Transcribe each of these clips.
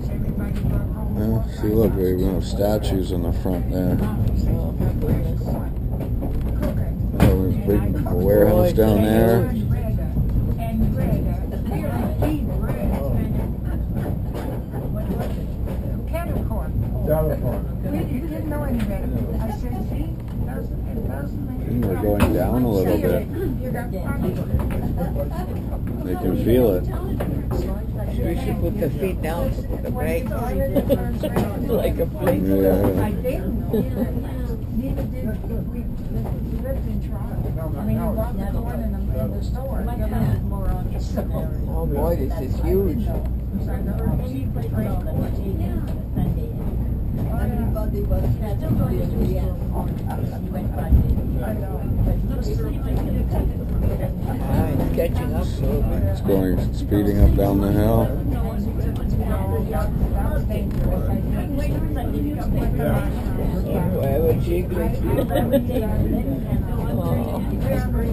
Yeah, see, look, we even have statues in the front there. Oh, there's a big warehouse down there. We're going down a little bit. They can feel it. We should put the feet down to put the brakes. Like a plate. Yeah. Oh boy, this is huge. It's catching up. It's going, speeding up down the hill.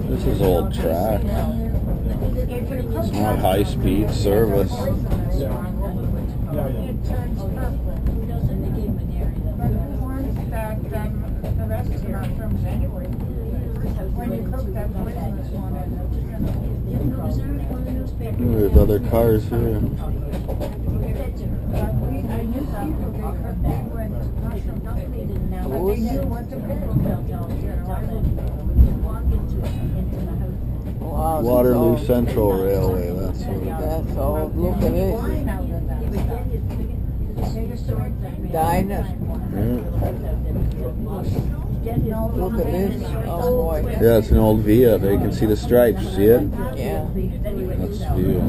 This is old track. It's not high-speed service. There's other cars here. Wow, Waterloo Central Railway, that's what it is. That's all. Look at this. Diner. Look at this. Oh boy. Yeah, it's an old Via. There you can see the stripes. See it? Yeah. That's Via.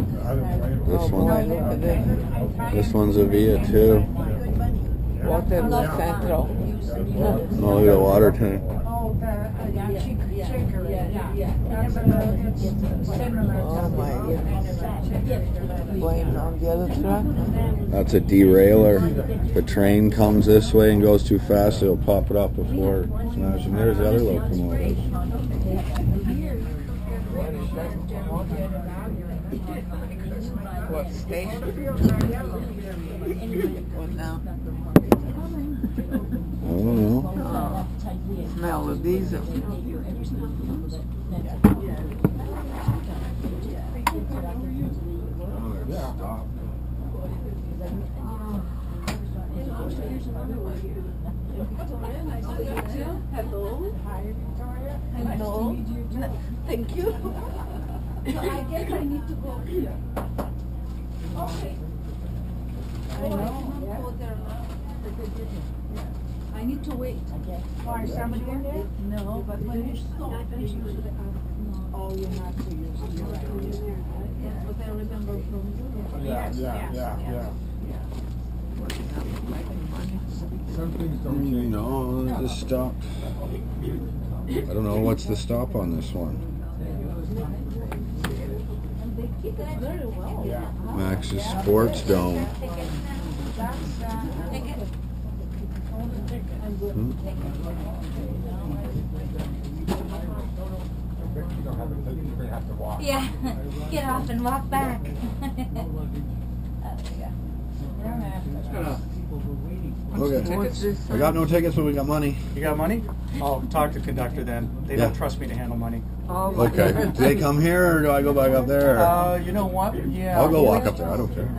This Oh boy, one. look at this. This one's a Via too. Waterloo Central. Oh, look at the water tank. Oh my goodness. Blame on the other truck. That's a derailer. If a train comes this way and goes too fast, it'll pop it up before smashing. There's the other locomotive. What station? What now? I don't know. Oh, smell the diesel. Hello. Hi, Victoria. Hello. Thank you. So I guess I need to go here. Okay. I know. I need to wait. Why, somebody in there? No, but when you stop, you should have. Oh, you have to use it. Yes, but I remember from you. Yes. Some things don't change. No, just stopped. I don't know what's the stop on this one. They keep it very well. Yeah. Max's Sports Dome. You don't have to, you're gonna have to walk. Yeah, get off and walk back. Okay. What's this? I got no tickets, but we got money. You got money? I'll talk to the conductor then. They don't trust me to handle money. Oh my Okay. Do goodness. they come here or do I go back up there? You know what? Yeah. I'll go walk up there. I don't care.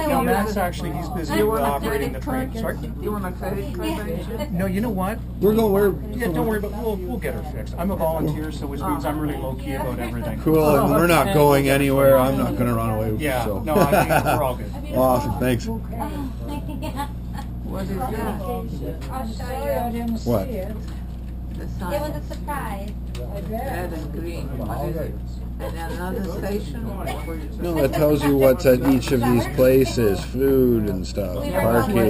No, Matt's actually, he's busy You want a operating the credit train. card? Sorry? You want a credit card? No, you know what? We're going. Yeah, don't worry about. We'll get her fixed. I'm a volunteer, so which means I'm really low key about everything. Cool. And we're not going anywhere. I'm not going to run away. Yeah. So. No, I mean, we're all good. Awesome. Thanks. What is that? I'll show you. What? The It sign. was a surprise. Red and green. What is it? And another station? No, it tells you what's at each of these places, food and stuff, parking.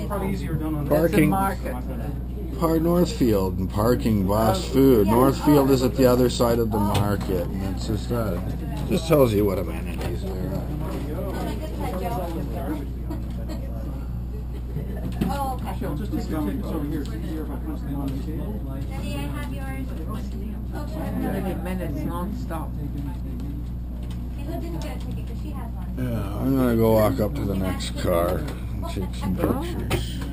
Probably easier done on That's a Parking. market. Northfield and parking, bus, food. Northfield is at the other side of the market, and it's just that. Just tells you what amenities there are. Oh, okay. I'll just take the tickets over here. It's easier if I post them on the table. Daddy, I have yours. Oh, sure. 30 minutes non-stop. Kayla didn't get a ticket because she has one. Yeah. I'm gonna go walk up to the next car and take some pictures.